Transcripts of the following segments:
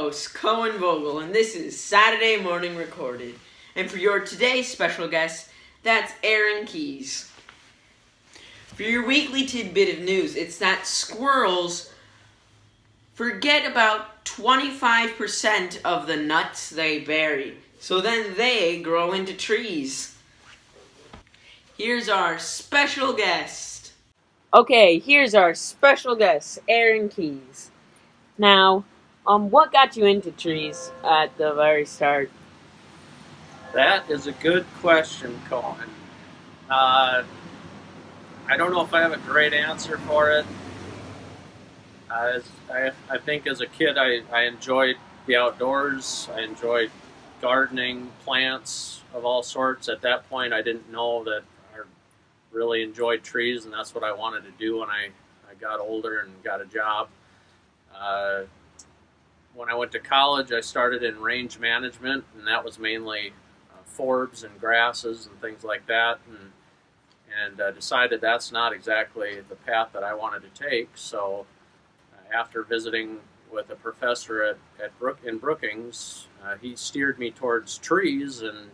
host, Cohen Vogel, and this is Saturday Morning Recorded. And for your today's special guest, that's Aaron Kiesz. For your weekly tidbit of news, it's that squirrels forget about 25% of the nuts they bury, so then they grow into trees. Here's our special guest. Okay, here's our special guest, Aaron Kiesz. Now, what got you into trees at the very start? That is a good question, Cohen. I don't know if I have a great answer for it. I think as a kid I enjoyed the outdoors. I enjoyed gardening, plants of all sorts. At that point, I didn't know that I really enjoyed trees, and that's what I wanted to do when I got older and got a job. When I went to college, I started in range management, and that was mainly forbs and grasses and things like that, and decided that's not exactly the path that I wanted to take. So after visiting with a professor in Brookings, he steered me towards trees and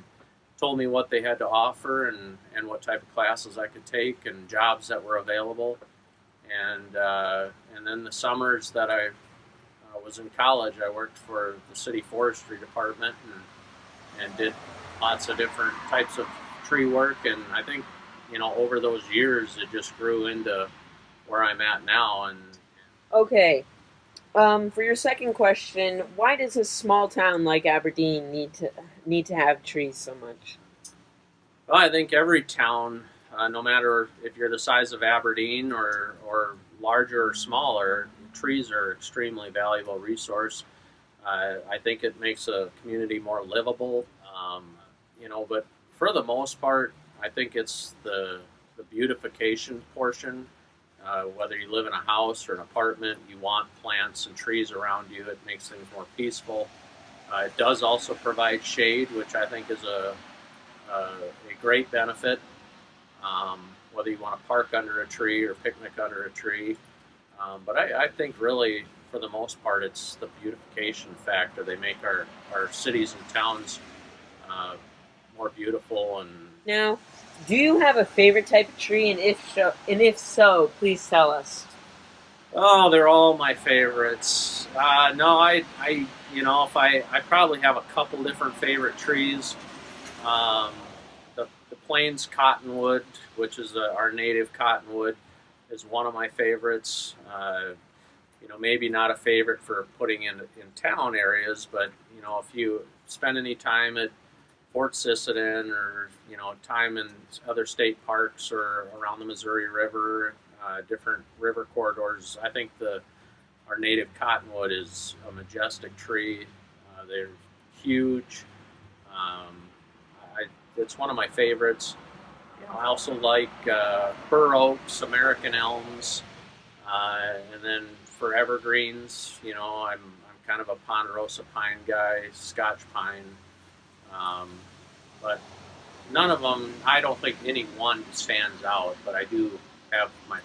told me what they had to offer and what type of classes I could take and jobs that were available. And then the summers that I was in college, I worked for the city forestry department and did lots of different types of tree work. And I think, over those years, it just grew into where I'm at now. And Okay, for your second question, why does a small town like Aberdeen need to have trees so much? well, I think every town, no matter if you're the size of Aberdeen or larger or smaller, trees are an extremely valuable resource. I think it makes a community more livable, but for the most part, I think it's the beautification portion. Whether you live in a house or an apartment, you want plants and trees around you. It makes things more peaceful. It does also provide shade, which I think is a great benefit. Whether you want to park under a tree or picnic under a tree. But I think really, for the most part, it's the beautification factor. They make our cities and towns more beautiful. And Now, do you have a favorite type of tree, and if so, please tell us. oh, they're all my favorites. No, if I probably have a couple different favorite trees. The Plains cottonwood, which is our native cottonwood, is one of my favorites. Maybe not a favorite for putting in town areas, but if you spend any time at Fort Sisseton or time in other state parks or around the Missouri River, different river corridors, I think our native cottonwood is a majestic tree. They're huge. It's one of my favorites. I also like bur oaks, American elms, and then for evergreens, I'm kind of a ponderosa pine guy, Scotch pine, but none of them. I don't think any one stands out, but I do have my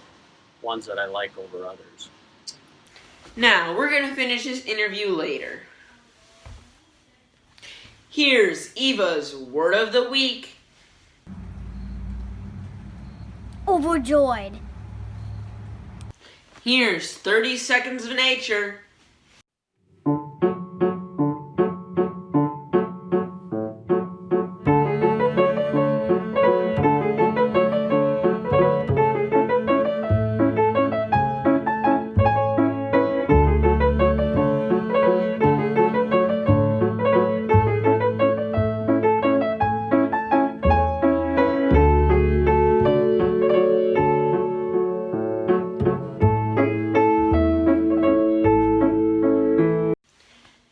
ones that I like over others. Now, we're going to finish this interview later. Here's Eva's Word of the Week. Overjoyed. Here's 30 Seconds of Nature.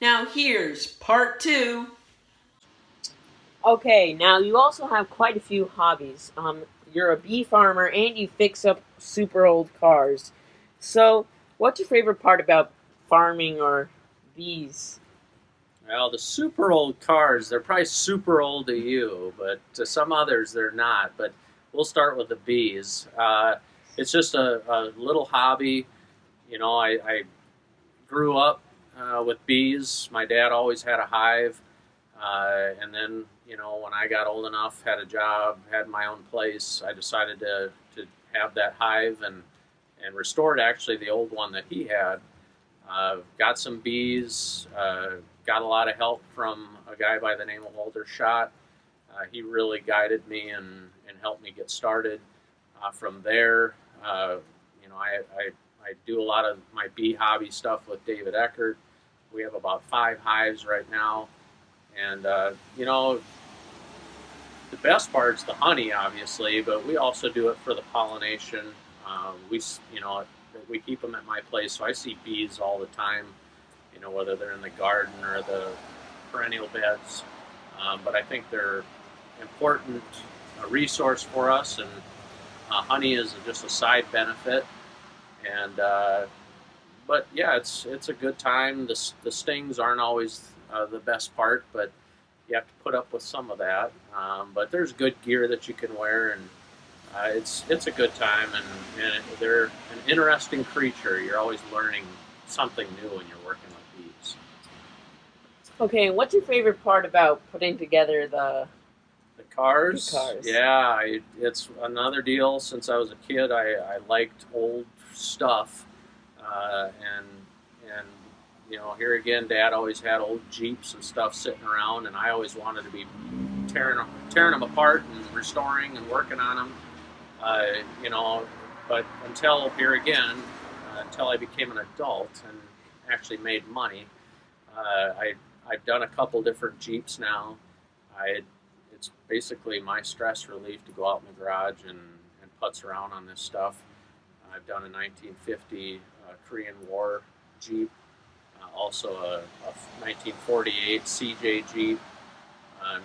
Now here's part 2. Okay, now you also have quite a few hobbies. You're a bee farmer and you fix up super old cars. So, what's your favorite part about farming or bees? Well, the super old cars, they're probably super old to you, but to some others they're not. But we'll start with the bees. It's just a little hobby. I grew up with bees. My dad always had a hive, and then when I got old enough, had a job, had my own place, I decided to have that hive and restored actually the old one that he had. Got some bees, got a lot of help from a guy by the name of Walter Schott. He really guided me and helped me get started. From there, I do a lot of my bee hobby stuff with David Eckert. We have about 5 hives right now. And, the best part's the honey, obviously, but we also do it for the pollination. We keep them at my place, so I see bees all the time, whether they're in the garden or the perennial beds. But I think they're important resource for us, and honey is just a side benefit. And but yeah, it's a good time. The stings aren't always the best part, but you have to put up with some of that. But there's good gear that you can wear, and it's a good time. And they're an interesting creature. You're always learning something new when you're working with bees. Okay, and what's your favorite part about putting together the cars? cars? Yeah, it's another deal. Since I was a kid, I liked old stuff, and here again, Dad always had old Jeeps and stuff sitting around, and I always wanted to be tearing them apart and restoring and working on them. But until I became an adult and actually made money, I've done a couple different Jeeps now. It's basically my stress relief to go out in the garage and putz around on this stuff. I've done a 1950 Korean War Jeep, also a 1948 CJ Jeep. I'm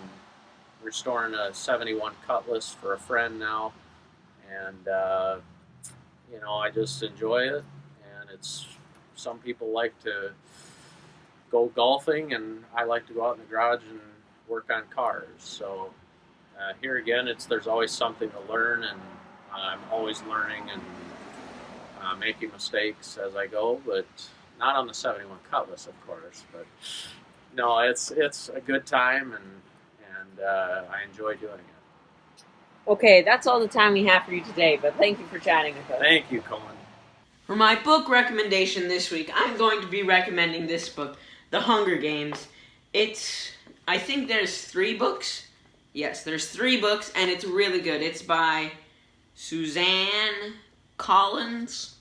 restoring a 71 Cutlass for a friend now, and I just enjoy it. And some people like to go golfing, and I like to go out in the garage and work on cars. So here again, there's always something to learn, and I'm always learning and making mistakes as I go, but not on the 71 Cutlass, of course. But no, it's a good time, and I enjoy doing it. Okay, that's all the time we have for you today, but thank you for chatting with us. Thank you, Cohen. For my book recommendation this week, I'm going to be recommending this book, The Hunger Games. I think there's 3 books. Yes, there's 3 books, and it's really good. It's by Suzanne Collins,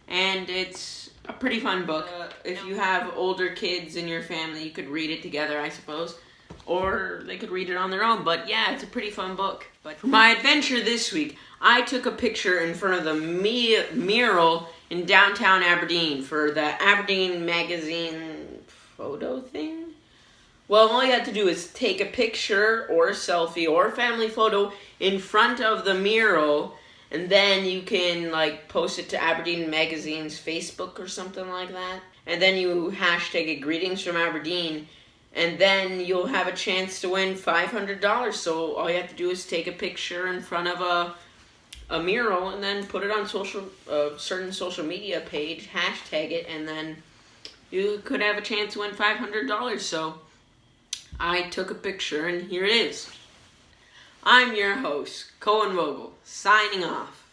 and it's a pretty fun book. If you have older kids in your family, you could read it together, I suppose, or they could read it on their own. But yeah, it's a pretty fun book. But for my adventure this week, I took a picture in front of the mural in downtown Aberdeen for the Aberdeen magazine photo thing. Well, all you have to do is take a picture or a selfie or a family photo in front of the mural, and then you can post it to Aberdeen Magazine's Facebook or something like that. And then you hashtag it Greetings from Aberdeen, and then you'll have a chance to win $500. So all you have to do is take a picture in front of a mural and then put it on certain social media page, hashtag it, and then you could have a chance to win $500. So I took a picture, and here it is. I'm your host, Cohen Vogel, signing off.